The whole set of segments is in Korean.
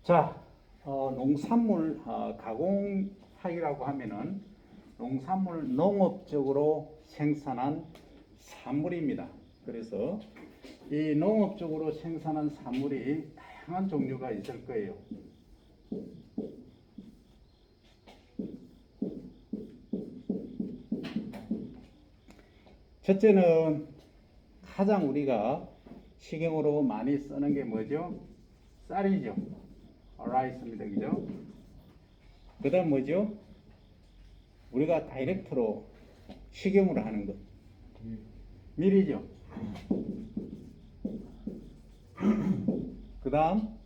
자, 농산물 가공하기라고 하면은 농산물 농업적으로 생산한 산물입니다. 그래서 이 농업적으로 생산한 산물이 다양한 종류가 있을 거예요. 첫째는 가장 우리가 식용으로 많이 쓰는 게 뭐죠? 쌀이죠. 라이스입니다. 그죠? 그 다음 뭐죠? 우리가 다이렉트로 식용으로 하는 것. 밀이죠. 그 다음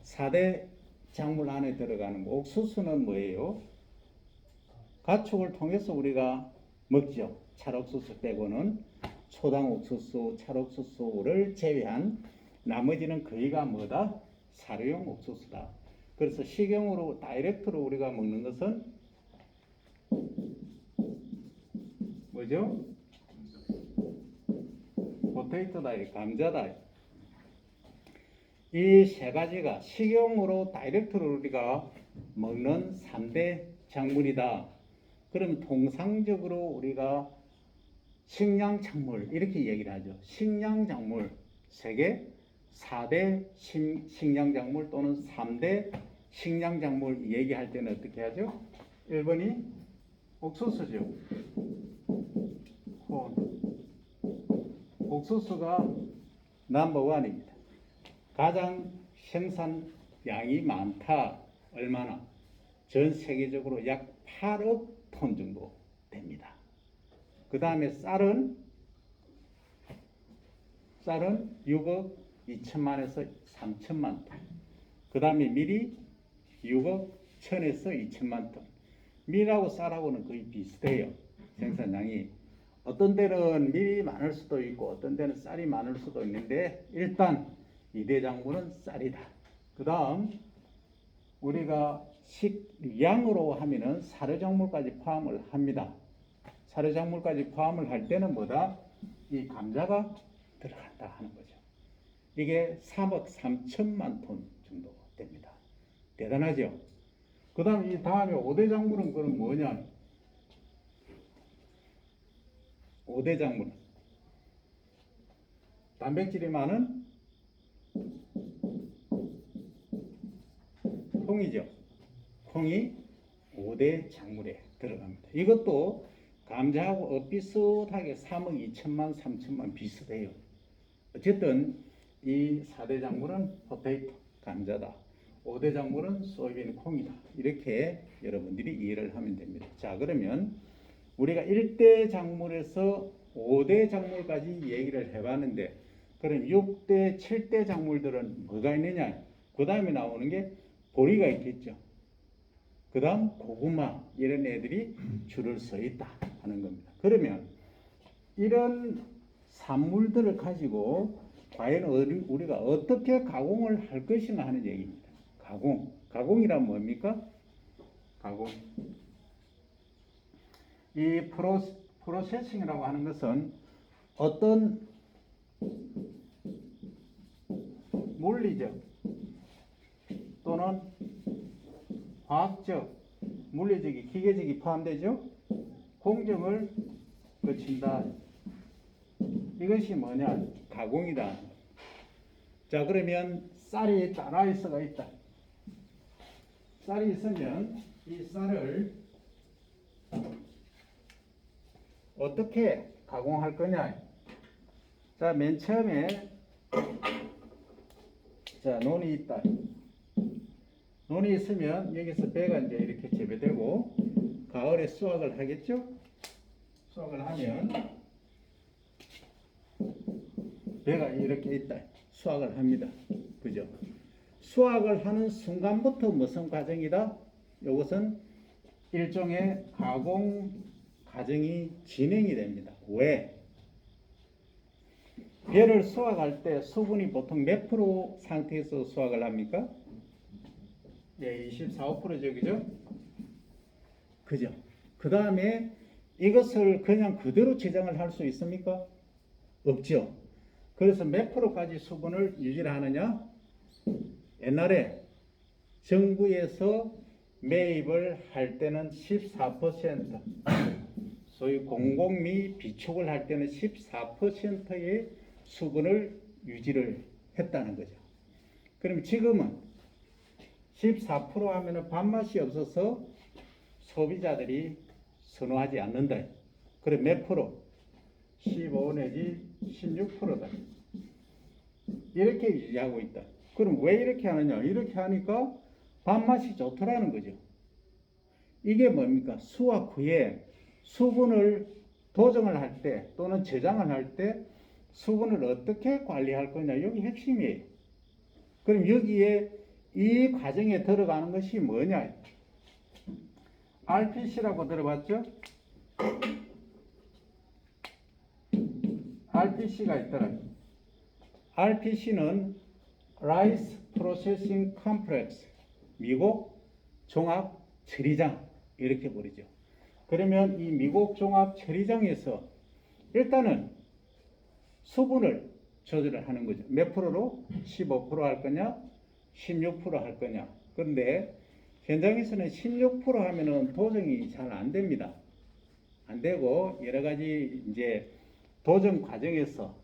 4대 작물 안에 들어가는 거. 옥수수는 뭐예요? 가축을 통해서 우리가 먹죠. 찰옥수수 빼고는 초당 옥수수, 찰옥수수를 제외한 나머지는 거의가 뭐다? 사료용 옥수수다. 그래서 식용으로 다이렉트로 우리가 먹는 것은 뭐죠? 포테이토다, 감자다. 이 세 가지가 식용으로 다이렉트로 우리가 먹는 3대 작물이다. 그럼 통상적으로 우리가 식량작물 이렇게 얘기를 하죠. 식량작물 3개, 4대 식량작물 또는 3대 식량작물 얘기할 때는 어떻게 하죠? 1번이 옥수수죠. 옥수수가 넘버원입니다. 가장 생산량이 많다. 얼마나? 전 세계적으로 약 8억 톤 정도 됩니다. 그 다음에 쌀은 6억 2천만에서 3천만 톤. 그 다음에 밀이 6억 1천에서 2천만 톤. 밀하고 쌀하고는 거의 비슷해요. 생산량이. 어떤 데는 밀이 많을 수도 있고 어떤 데는 쌀이 많을 수도 있는데 일단 2대 작물은 쌀이다. 그 다음 우리가 식량으로 하면은 사료작물까지 포함을 합니다. 사료작물까지 포함을 할 때는 뭐다? 이 감자가 들어간다 하는 거죠. 이게 3억 3천만 톤 정도 됩니다. 대단하죠? 그 다음 이 다음에 5대 작물은 그럼 뭐냐? 5대 작물. 단백질이 많은 콩이죠. 콩이 5대 작물에 들어갑니다. 이것도 감자하고 비슷하게 3억 2천만 3천만 비슷해요. 어쨌든 이 4대 작물은 포테이토, 감자다. 5대 작물은 소이빈, 콩이다. 이렇게 여러분들이 이해를 하면 됩니다. 자, 그러면 우리가 1대 작물에서 5대 작물까지 얘기를 해봤는데 그럼 6대, 7대 작물들은 뭐가 있느냐? 그 다음에 나오는 게 보리가 있겠죠. 그 다음 고구마 이런 애들이 줄을 서 있다 하는 겁니다. 그러면 이런 산물들을 가지고 과연 우리가 어떻게 가공을 할 것인가 하는 얘기입니다. 가공이란 뭡니까? 가공. 이 프로세싱이라고 하는 것은 어떤 물리적 또는 과학적, 물리적이, 기계적이 포함되죠. 공정을 거친다. 이것이 뭐냐? 가공이다. 자, 그러면 쌀이 있다, 라이스가 있다. 쌀이 있으면 이 쌀을 어떻게 가공할 거냐? 자, 맨 처음에 자, 논이 있다. 논이 있으면 여기서 배가 이제 이렇게 재배되고 가을에 수확을 하겠죠? 수확을 하면 배가 이렇게 있다. 수확을 합니다. 그죠? 수확을 하는 순간부터 무슨 과정이다? 이것은 일종의 가공 과정이 진행이 됩니다. 왜? 배를 수확할 때 수분이 보통 몇 프로 상태에서 수확을 합니까? 예, 24, 5%죠, 그죠? 그죠? 그 다음에 이것을 그냥 그대로 저장을 할 수 있습니까? 없죠. 그래서 몇 프로까지 수분을 유지를 하느냐? 옛날에 정부에서 매입을 할 때는 14%, 소위 공공 미 비축을 할 때는 14%의 수분을 유지를 했다는 거죠. 그럼 지금은 14% 하면은 밥맛이 없어서 소비자들이 선호하지 않는다. 그래 몇 프로? 15 내지 16%다. 이렇게 유지하고 있다. 그럼 왜 이렇게 하느냐? 이렇게 하니까 밥맛이 좋더라는 거죠. 이게 뭡니까? 수확 후에 수분을 도정을 할 때 또는 저장을 할 때 수분을 어떻게 관리할 거냐. 여기 핵심이에요. 그럼 여기에 이 과정에 들어가는 것이 뭐냐? RPC라고 들어봤죠? RPC가 있더라. RPC는 Rice Processing Complex, 미국 종합 처리장 이렇게 부르죠. 그러면 이 미국 종합 처리장에서 일단은 수분을 조절을 하는 거죠. 몇 프로로? 15%할 거냐? 16%할 거냐? 그런데 현장에서는 16% 하면은 도정이 잘 안 됩니다. 안 되고 여러 가지 이제 도정 과정에서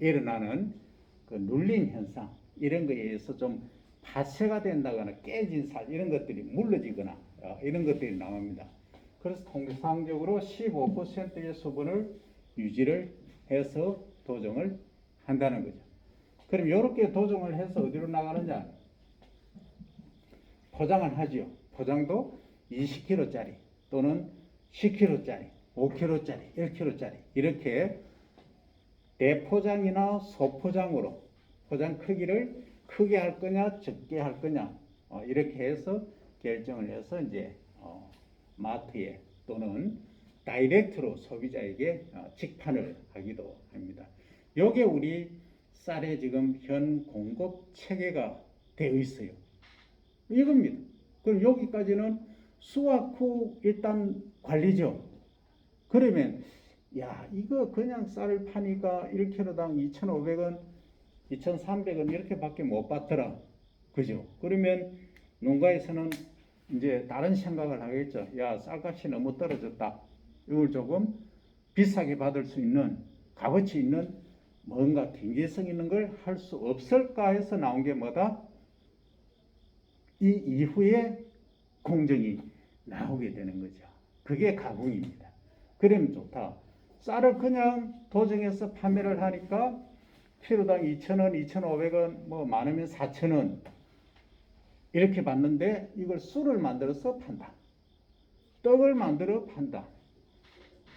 일어나는 그 눌림 현상 이런 거에 의해서 좀 파쇄가 된다거나 깨진 살 이런 것들이 물러지거나 이런 것들이 나옵니다. 그래서 통상적으로 15%의 수분을 유지를 해서 도정을 한다는 거죠. 그럼 이렇게 도정을 해서 어디로 나가느냐? 포장을 하죠. 포장도 20kg짜리 또는 10kg짜리, 5kg짜리, 1kg짜리 이렇게 대포장이나 소포장으로 포장 크기를 크게 할 거냐 적게 할 거냐 이렇게 해서 결정을 해서 이제 마트에 또는 다이렉트로 소비자에게 직판을 하기도 합니다. 요게 우리 쌀의 지금 현 공급 체계가 되어 있어요. 이겁니다. 그럼 여기까지는 수확 후 일단 관리죠. 그러면 야 이거 그냥 쌀을 파니까 1kg당 2,500원 2,300원 이렇게밖에 못 받더라. 그죠? 그러면 농가에서는 이제 다른 생각을 하겠죠. 야 쌀값이 너무 떨어졌다. 이걸 조금 비싸게 받을 수 있는 값어치 있는 뭔가 경제성 있는 걸 할 수 없을까 해서 나온 게 뭐다? 이 이후에 공정이 나오게 되는 거죠. 그게 가공입니다. 그러면 좋다. 쌀을 그냥 도정해서 판매를 하니까 키로당 2,000원, 2,500원, 뭐 많으면 4,000원 이렇게 받는데 이걸 술을 만들어서 판다. 떡을 만들어 판다.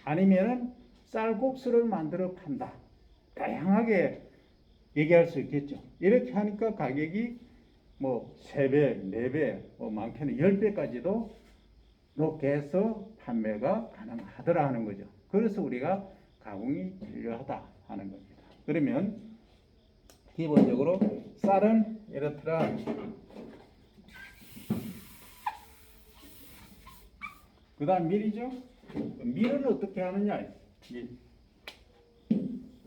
아니면은 쌀국수를 만들어 판다. 다양하게 얘기할 수 있겠죠. 이렇게 하니까 가격이 뭐 3배, 4배, 뭐 많게는 10배까지도 높게 해서 판매가 가능하더라 하는 거죠. 그래서 우리가 가공이 필요하다 하는 겁니다. 그러면 기본적으로 쌀은 이렇더라. 그 다음 밀이죠. 밀은 어떻게 하느냐.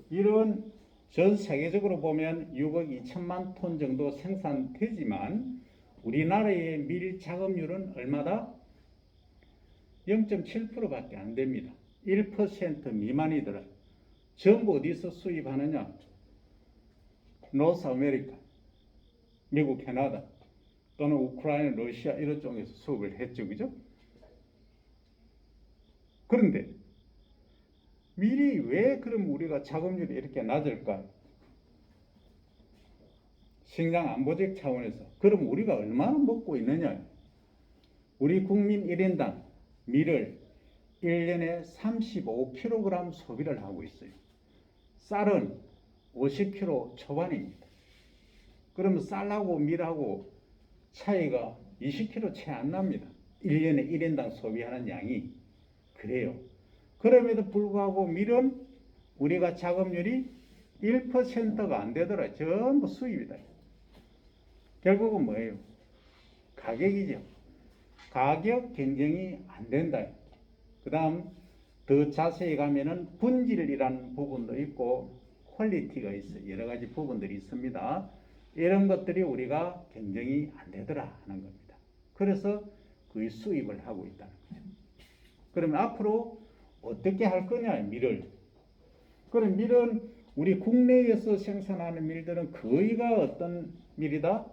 밀은 전 세계적으로 보면 6억 2천만 톤 정도 생산되지만 우리나라의 밀 작업률은 얼마다? 0.7%밖에 안 됩니다. 1% 미만이더라. 전부 어디서 수입하느냐? 노스 아메리카, 미국, 캐나다 또는 우크라이나, 러시아 이런 쪽에서 수입을 했죠. 그죠? 그런데 밀이 왜 그럼 우리가 작업률이 이렇게 낮을까? 식량 안보적 차원에서. 그럼 우리가 얼마나 먹고 있느냐? 우리 국민 1인당 밀을 1년에 35kg 소비를 하고 있어요. 쌀은 50kg 초반입니다. 그러면 쌀하고 밀하고 차이가 20kg 채 안 납니다. 1년에 1인당 소비하는 양이. 그래요. 그럼에도 불구하고 밀은 우리가 작업률이 1%가 안 되더라. 전부 수입이다. 결국은 뭐예요? 가격이죠. 가격 경쟁이 안 된다. 그 다음 더 자세히 가면은 분질이라는 부분도 있고 퀄리티가 있어요. 여러 가지 부분들이 있습니다. 이런 것들이 우리가 경쟁이 안 되더라 하는 겁니다. 그래서 거의 수입을 하고 있다는 거죠. 그러면 앞으로 어떻게 할 거냐, 밀을. 그럼 밀은 우리 국내에서 생산하는 밀들은 거의가 어떤 밀이다?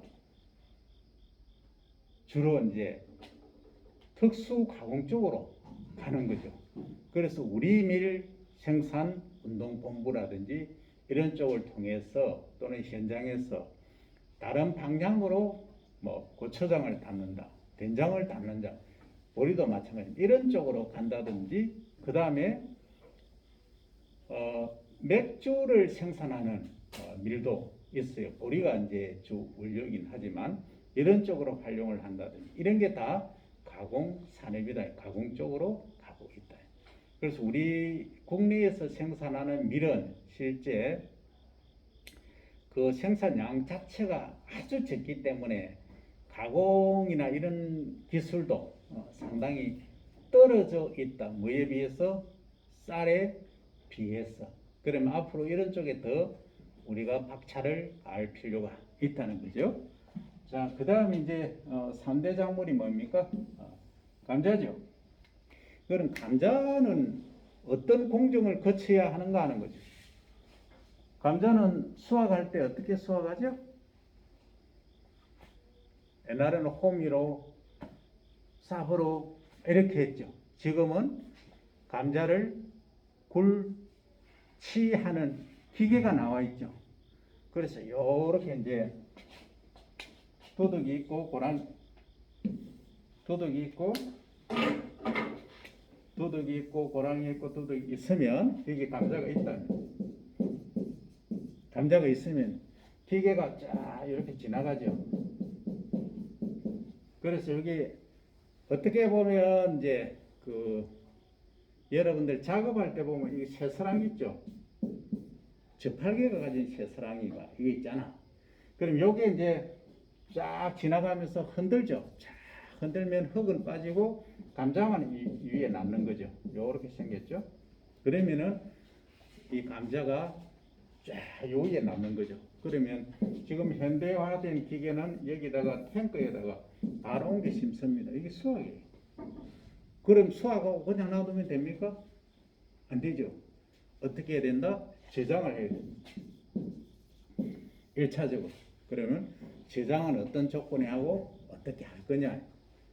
주로 이제 특수 가공 쪽으로 가는 거죠. 그래서 우리 밀 생산 운동본부라든지 이런 쪽을 통해서 또는 현장에서 다른 방향으로 뭐 고추장을 담는다, 된장을 담는다, 보리도 마찬가지입니다. 이런 쪽으로 간다든지 그 다음에 맥주를 생산하는 밀도 있어요. 보리가 이제 주 원료이긴 하지만 이런 쪽으로 활용을 한다든지 이런 게 다 가공 산업이다. 가공 쪽으로 가고 있다. 그래서 우리 국내에서 생산하는 밀은 실제 그 생산량 자체가 아주 적기 때문에 가공이나 이런 기술도 상당히 떨어져 있다. 뭐에 비해서? 쌀에 비해서. 그러면 앞으로 이런 쪽에 더 우리가 박차를 알 필요가 있다는 거죠. 자, 그 다음 이제 3대 작물이 뭡니까? 감자죠. 그럼 감자는 어떤 공정을 거쳐야 하는가 하는 거죠. 감자는 수확할 때 어떻게 수확하죠? 옛날에는 호미로, 삽으로 이렇게 했죠. 지금은 감자를 굴치하는 기계가 나와 있죠. 그래서 이렇게 이제 도둑이 있고 도둑이 있고 고랑이 있고 도둑이 있으면 여기 감자가 있다. 감자가 있으면 기계가 쫙 이렇게 지나가죠. 그래서 여기 어떻게 보면 이제 여러분들 작업할 때 보면 이 쇠사랑 있죠. 저팔계가 가진 쇠사랑이가 이게 있잖아. 그럼 요게 이제 쫙 지나가면서 흔들죠. 쫙 흔들면 흙은 빠지고 감자만 이 위에 남는 거죠. 요렇게 생겼죠. 그러면은 이 감자가 쫙 요 위에 남는 거죠. 그러면 지금 현대화된 기계는 여기다가 탱크에다가 바로 옮겨 심습니다. 이게 수확이에요. 그럼 수확하고 그냥 놔두면 됩니까? 안 되죠. 어떻게 해야 된다? 저장을 해야 됩니다. 1차적으로. 그러면 저장은 어떤 조건에 하고 어떻게 할 거냐.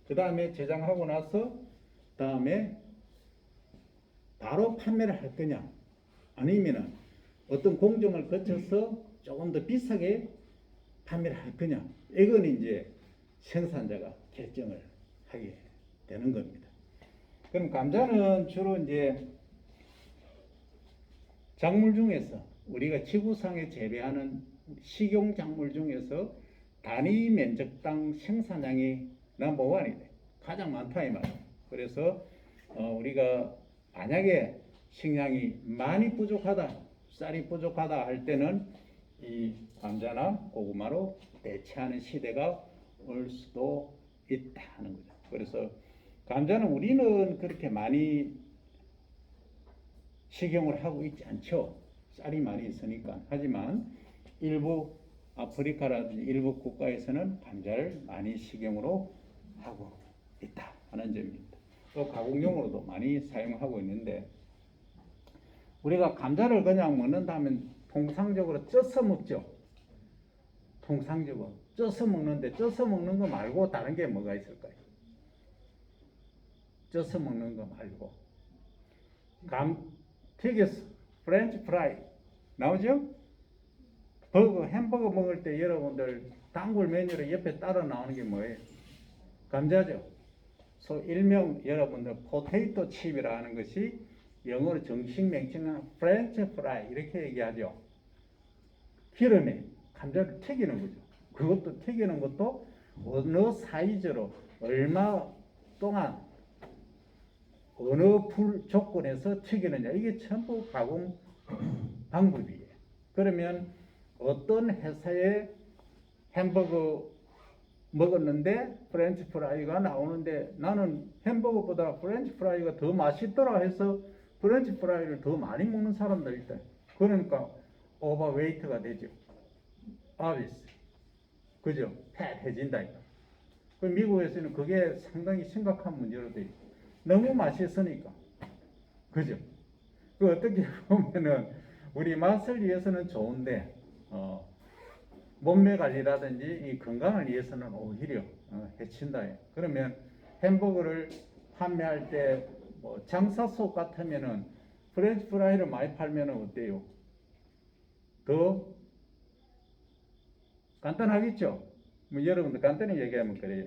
그 다음에 저장하고 나서 다음에 바로 판매를 할 거냐. 아니면은 어떤 공정을 거쳐서 조금 더 비싸게 판매를 할 거냐. 이건 이제 생산자가 결정을 하게 되는 겁니다. 그럼 감자는 주로 이제 작물 중에서 우리가 지구상에 재배하는 식용 작물 중에서 단위 면적당 생산량이 넘버원이 돼. 가장 많다 이 말이에요. 그래서 우리가 만약에 식량이 많이 부족하다, 쌀이 부족하다 할 때는 이 감자나 고구마로 대체하는 시대가 올 수도 있다 하는 거죠. 그래서 감자는 우리는 그렇게 많이 식용을 하고 있지 않죠. 쌀이 많이 있으니까. 하지만 일부 아프리카라든지 일부 국가에서는 감자를 많이 식용으로 하고 있다 하는 점입니다. 또 가공용으로도 많이 사용하고 있는데 우리가 감자를 그냥 먹는다면 통상적으로 쪄서 먹죠. 통상적으로 쪄서 먹는데 쪄서 먹는 거 말고 다른 게 뭐가 있을까요? 쪄서 먹는 거 말고 튀겨서 프렌치 프라이 나오죠? 햄버거 먹을 때 여러분들 단골 메뉴로 옆에 따라 나오는 게 뭐예요? 감자죠. 일명 여러분들 포테이토 칩이라 하는 것이 영어로 정식 명칭은 프렌치 프라이 이렇게 얘기하죠. 기름에 감자를 튀기는 거죠. 그것도 튀기는 것도 어느 사이즈로 얼마 동안 어느 불 조건에서 튀기느냐 이게 전부 가공 방법이에요. 그러면 어떤 회사의 햄버거 먹었는데 프렌치 프라이가 나오는데 나는 햄버거보다 프렌치 프라이가 더 맛있더라 해서 프렌치 프라이를 더 많이 먹는 사람들 있다. 그러니까 오버웨이트가 되죠. 아비스. 그죠? 패해진다. 그 미국에서는 그게 상당히 심각한 문제로 돼 있고 너무 맛있으니까. 그죠? 그 어떻게 보면은 우리 맛을 위해서는 좋은데 몸매 관리라든지 이 건강을 위해서는 오히려 해친다. 그러면 햄버거를 판매할 때 뭐 장사 속 같으면은 프렌치 프라이를 많이 팔면은 어때요? 더 간단하겠죠? 뭐 여러분들 간단히 얘기하면 그래요.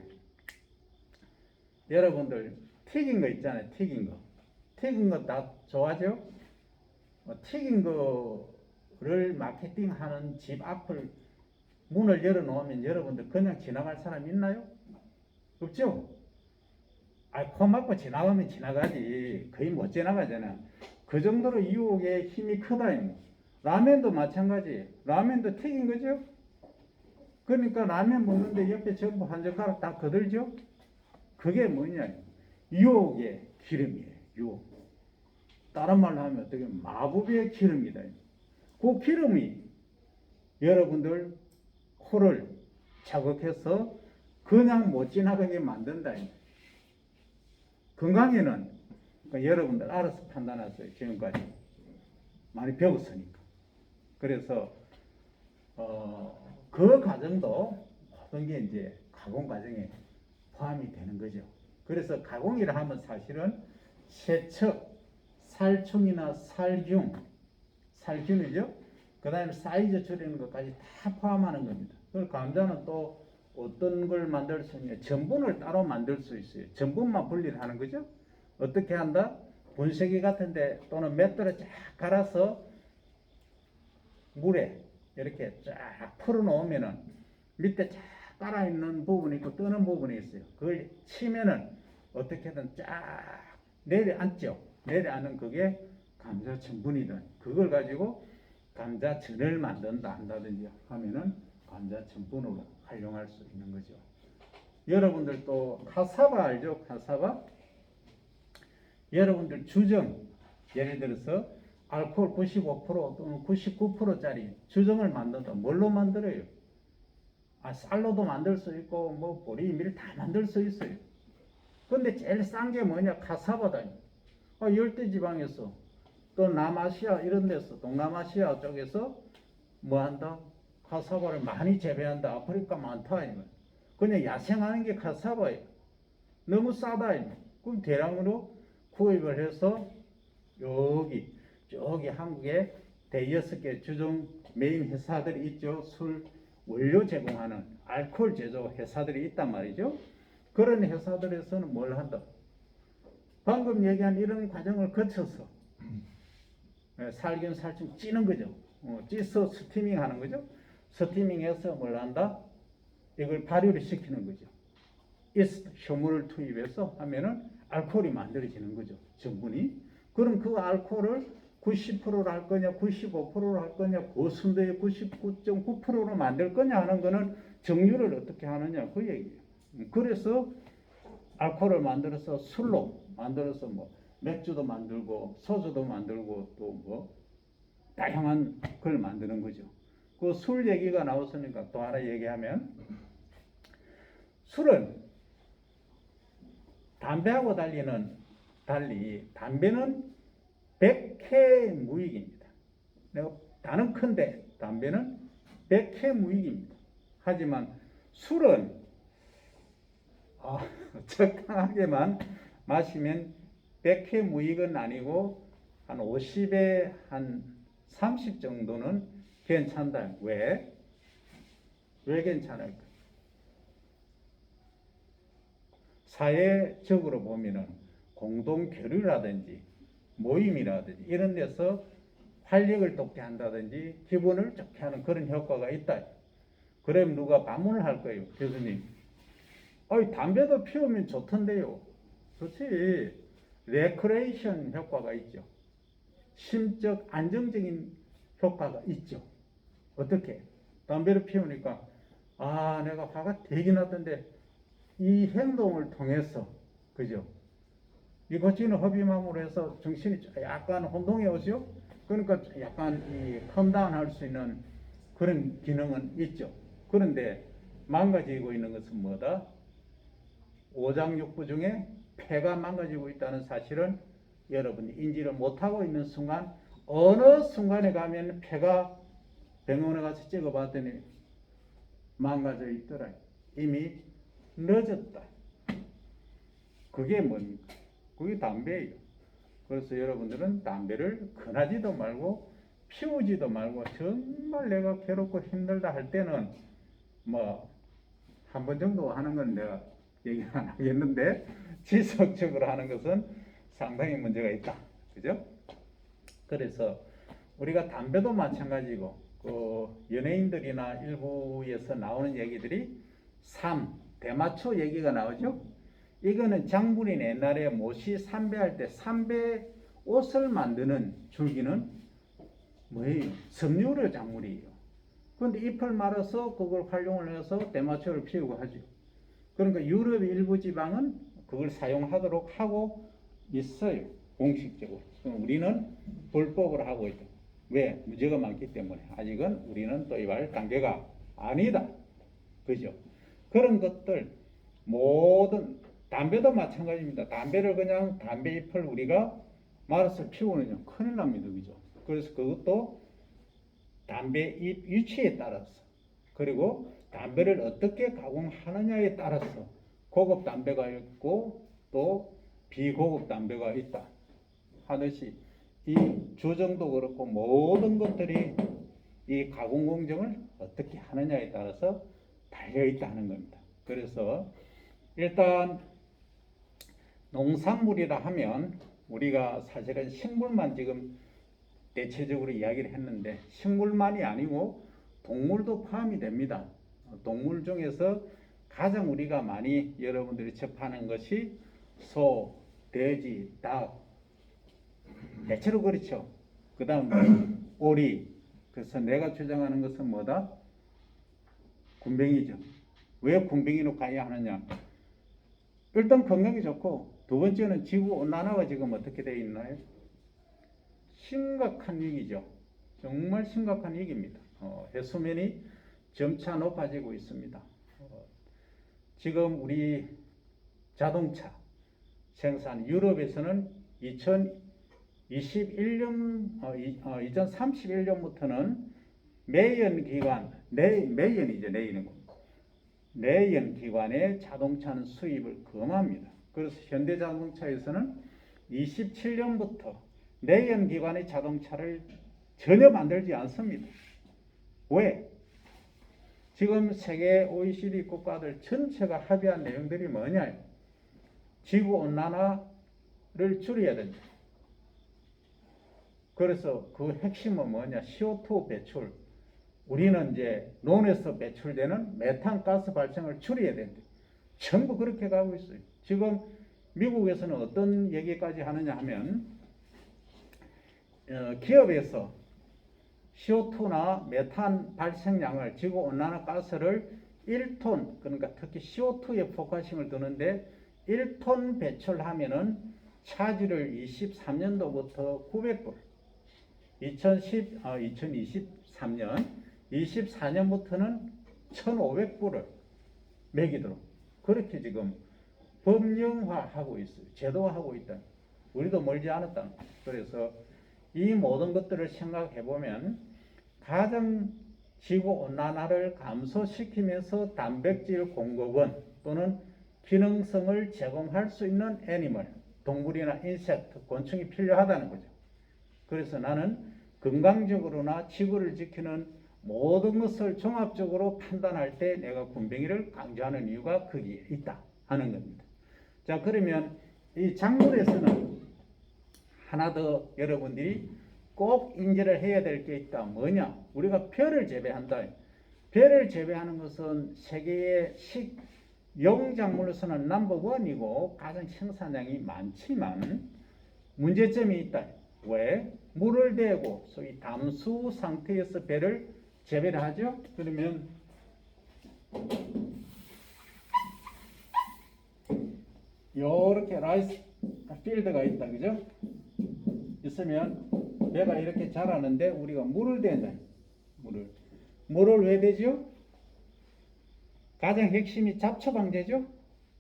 여러분들 튀긴 거 있잖아요. 튀긴 거. 튀긴 거 다 좋아하죠? 튀긴 거를 마케팅하는 집 앞을 문을 열어놓으면 여러분들 그냥 지나갈 사람 있나요? 없죠? 코 막고 지나가면 지나가지. 거의 못 지나가잖아. 그 정도로 유혹의 힘이 크다. 라면도 마찬가지. 라면도 튀긴 거죠? 그러니까 라면 먹는데 옆에 전부 한 젓가락 다 거들죠? 그게 뭐냐? 유혹의 기름이에요. 유혹. 다른 말로 하면 어떻게 마법의 기름이다. 그 기름이 여러분들 코를 자극해서 그냥 못 지나가게 만든다. 건강에는 그러니까 여러분들 알아서 판단하세요. 지금까지 많이 배웠으니까. 그래서 그 과정도 모든 게 이제 가공 과정에 포함이 되는 거죠. 그래서 가공이라 하면 사실은 세척, 살충이나 살균이죠. 그 다음에 사이즈 줄이는 것까지 다 포함하는 겁니다. 그리고 감자는 또 어떤 걸 만들 수 있냐? 전분을 따로 만들 수 있어요. 전분만 분리를 하는 거죠. 어떻게 한다? 분쇄기 같은데 또는 맷돌에 쫙 갈아서 물에 이렇게 쫙 풀어놓으면은 밑에 쫙 깔아있는 부분이 있고 뜨는 부분이 있어요. 그걸 치면은 어떻게든 쫙 내려앉죠. 내려앉는 그게 감자 전분이든 그걸 가지고 감자전을 만든다 한다든지 하면은 감자 전분으로 활용할 수 있는 거죠. 여러분들 또 카사바 알죠? 카사바? 여러분들 주정 예를 들어서 알코올 95% 또는 99%짜리 주정을 만든다. 뭘로 만들어요? 쌀로도 만들 수 있고 뭐 보리, 밀 다 만들 수 있어요. 근데 제일 싼 게 뭐냐? 카사바다. 열대지방에서 또 남아시아 이런 데서 동남아시아 쪽에서 뭐 한다? 카사바를 많이 재배한다. 아프리카 많다. 그냥 야생하는 게 카사바예요. 너무 싸다. 그럼 대량으로 구입을 해서 저기 한국에 대여섯 개 주정 메인 회사들이 있죠. 술 원료 제공하는 알코올 제조 회사들이 있단 말이죠. 그런 회사들에서는 뭘 한다? 방금 얘기한 이런 과정을 거쳐서 살균 살충 찌는 거죠. 찌서 스티밍 하는 거죠. 스티밍해서 뭘 한다? 이걸 발효를 시키는 거죠. 이스트 효모를 투입해서 하면은 알코올이 만들어지는 거죠. 전분이. 그럼 그 알코올을 90%로 할 거냐, 95%로 할 거냐, 고순도의 99.9%로 만들 거냐 하는 거는 정류를 어떻게 하느냐 그 얘기예요. 그래서 알코올을 만들어서 술로 만들어서 뭐 맥주도 만들고 소주도 만들고 또 뭐 다양한 걸 만드는 거죠. 그 술 얘기가 나왔으니까 또 하나 얘기하면 술은 담배하고 달리 담배는 백해무익입니다. 내가 다는 큰데 담배는 백해무익입니다. 하지만 술은 적당하게만 마시면 백해무익은 아니고 한 50에 한 30 정도는 괜찮다. 왜 괜찮을까? 사회적으로 보면은 공동 교류라든지 모임이라든지 이런 데서 활력을 돋게 한다든지 기분을 좋게 하는 그런 효과가 있다. 그럼 누가 반문을 할 거예요. 교수님, 담배도 피우면 좋던데요. 그렇지. 레크레이션 효과가 있죠. 심적 안정적인 효과가 있죠. 어떻게? 담배를 피우니까 내가 화가 되긴 하던데 이 행동을 통해서 그죠? 니코틴 흡입함으로 해서 정신이 약간 혼동해 오죠? 그러니까 약간 이 컴다운 할 수 있는 그런 기능은 있죠. 그런데 망가지고 있는 것은 뭐다? 오장육부 중에 폐가 망가지고 있다는 사실은 여러분이 인지를 못하고 있는 순간, 어느 순간에 가면 폐가 병원에 가서 찍어봤더니 망가져 있더라. 이미 늦었다. 그게 뭡니까? 그게 담배예요. 그래서 여러분들은 담배를 끊하지도 말고 피우지도 말고, 정말 내가 괴롭고 힘들다 할 때는 뭐 한 번 정도 하는 건 내가 얘기 안 하겠는데, 지속적으로 하는 것은 상당히 문제가 있다. 그죠? 그래서 우리가 담배도 마찬가지고, 연예인들이나 일부에서 나오는 얘기들이 대마초 얘기가 나오죠. 이거는 장군이 옛날에 모시 삼배할 때 삼배 옷을 만드는 줄기는 뭐예요? 석류를 작물이에요. 그런데 잎을 말아서 그걸 활용을 해서 대마초를 피우고 하죠. 그러니까 유럽 일부 지방은 그걸 사용하도록 하고 있어요. 공식적으로. 우리는 불법으로 하고 있다. 왜? 문제가 많기 때문에. 아직은 우리는 도입할 단계가 아니다. 그죠? 그런 것들 모든, 담배도 마찬가지입니다. 담배를 그냥 담배 잎을 우리가 말아서 피우느냐 큰일 납니다. 그죠? 그래서 그것도 담배 잎 위치에 따라서, 그리고 담배를 어떻게 가공하느냐에 따라서 고급 담배가 있고 또 비고급 담배가 있다 하듯이, 이 주정도 그렇고 모든 것들이 이 가공 공정을 어떻게 하느냐에 따라서 달려 있다는 겁니다. 그래서 일단 농산물이라 하면 우리가 사실은 식물만 지금 대체적으로 이야기를 했는데, 식물만이 아니고 동물도 포함이 됩니다. 동물 중에서 가장 우리가 많이 여러분들이 접하는 것이 소, 돼지, 닭, 대체로 그렇죠. 그 다음 오리. 그래서 내가 주장하는 것은 뭐다? 군뱅이죠. 왜 군뱅이로 가야 하느냐? 일단 건강이 좋고, 두 번째는 지구온난화가 지금 어떻게 되어 있나요? 심각한 위기죠. 정말 심각한 위기입니다. 해수면이 점차 높아지고 있습니다. 지금 우리 자동차 생산, 유럽에서는 2031년부터는 매연 기관, 매연이죠, 내연 기관의 자동차는 수입을 금합니다. 그래서 현대자동차에서는 27년부터 내연 기관의 자동차를 전혀 만들지 않습니다. 왜? 지금 세계 OECD 국가들 전체가 합의한 내용들이 뭐냐? 지구온난화를 줄여야 된다. 그래서 그 핵심은 뭐냐? CO2 배출. 우리는 이제 논에서 배출되는 메탄가스 발생을 줄여야 된다. 전부 그렇게 가고 있어요. 지금 미국에서는 어떤 얘기까지 하느냐 하면, 기업에서 CO2나 메탄 발생량을, 지구온난화 가스를 1톤, 그러니까 특히 CO2에 포커싱을 두는데 1톤 배출하면은 차지를 23년도부터 900불, 2023년, 24년부터는 1,500불을 매기도록 그렇게 지금 법령화하고 있어요. 제도화하고 있다. 우리도 멀지 않았다. 그래서 이 모든 것들을 생각해 보면, 가장 지구온난화를 감소시키면서 단백질 공급원 또는 기능성을 제공할 수 있는 애니멀, 동물이나 인섹트, 곤충이 필요하다는 거죠. 그래서 나는 건강적으로나 지구를 지키는 모든 것을 종합적으로 판단할 때 내가 군뱅이를 강조하는 이유가 거기에 있다 하는 겁니다. 자, 그러면 이 작물에서는 하나 더 여러분들이 꼭 인지를 해야 될 게 있다. 뭐냐? 우리가 벼를 재배한다. 벼를 재배하는 것은 세계의 용작물로서는 넘버원이고 가장 생산량이 많지만 문제점이 있다. 왜? 물을 대고 소위 담수 상태에서 벼를 재배를 하죠. 그러면 이렇게 라이스 필드가 있다. 그죠? 있으면 배가 이렇게 자라는데 우리가 물을 대자. 물을 왜 대죠? 가장 핵심이 잡초 방제죠.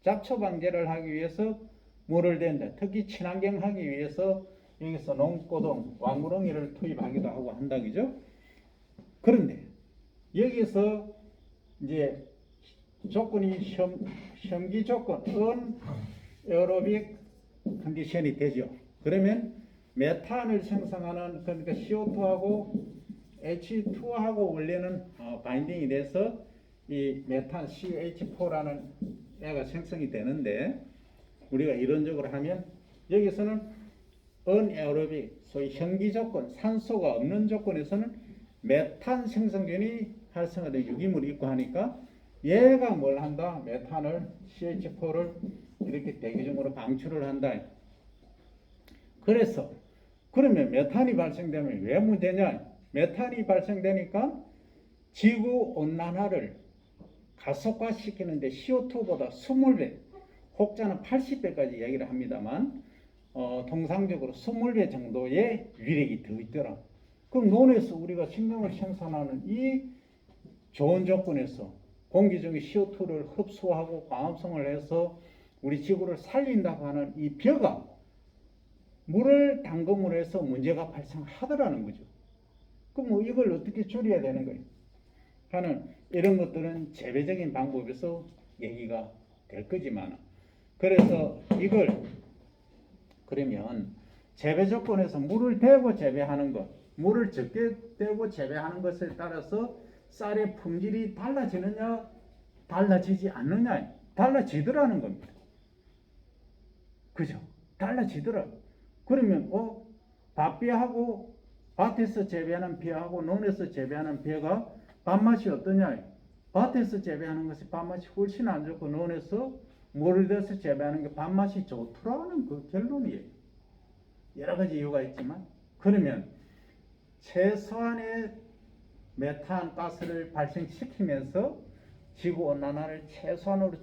잡초 방제를 하기 위해서 물을 댄다. 특히 친환경 하기 위해서 여기서 농고동, 왕구렁이를 투입하기도 하고 한다, 그죠? 그런데 여기서 이제 조건이 현기 조건, 에어로빅 컨디션이 되죠. 그러면 메탄을 생성하는, 그러니까 CO2하고 H2하고 원래는 바인딩이 돼서 이 메탄 CH4라는 애가 생성이 되는데, 우리가 이론적으로 하면 여기서는 언에어로빅, 소위 현기 조건, 산소가 없는 조건에서는 메탄 생성균이 활성화된 유기물이 있고 하니까 얘가 뭘 한다? 메탄을 CH4를 이렇게 대기중으로 방출을 한다. 그래서 그러면 메탄이 발생되면 왜 문제냐? 메탄이 발생되니까 지구 온난화를 가속화시키는데 CO2보다 20배, 혹자는 80배까지 얘기를 합니다만 통상적으로 20배 정도의 위력이 더 있더라. 그럼 논에서 우리가 식량을 생산하는 이 좋은 조건에서 공기 중에 CO2를 흡수하고 광합성을 해서 우리 지구를 살린다고 하는 이 벼가 물을 담금으로 해서 문제가 발생하더라는 거죠. 그럼 뭐 이걸 어떻게 줄여야 되는 거예요? 하는 이런 것들은 재배적인 방법에서 얘기가 될 거지만, 그래서 이걸 그러면 재배 조건에서 물을 대고 재배하는 것, 물을 적게 대고 재배하는 것에 따라서 쌀의 품질이 달라지느냐 달라지지 않느냐, 달라지더라는 겁니다. 그죠? 달라지더라. 그러면 밭비하고 밭에서 재배하는 비하고 논에서 재배하는 비가 밥맛이 어떠냐? 밭에서 재배하는 것이 밥맛이 훨씬 안 좋고 논에서 물을 대서 재배하는 게 밥맛이 좋더라는 그 결론이에요. 여러 가지 이유가 있지만, 그러면 최소한의 메탄 가스를 발생시키면서 지구 온난화를 최소한으로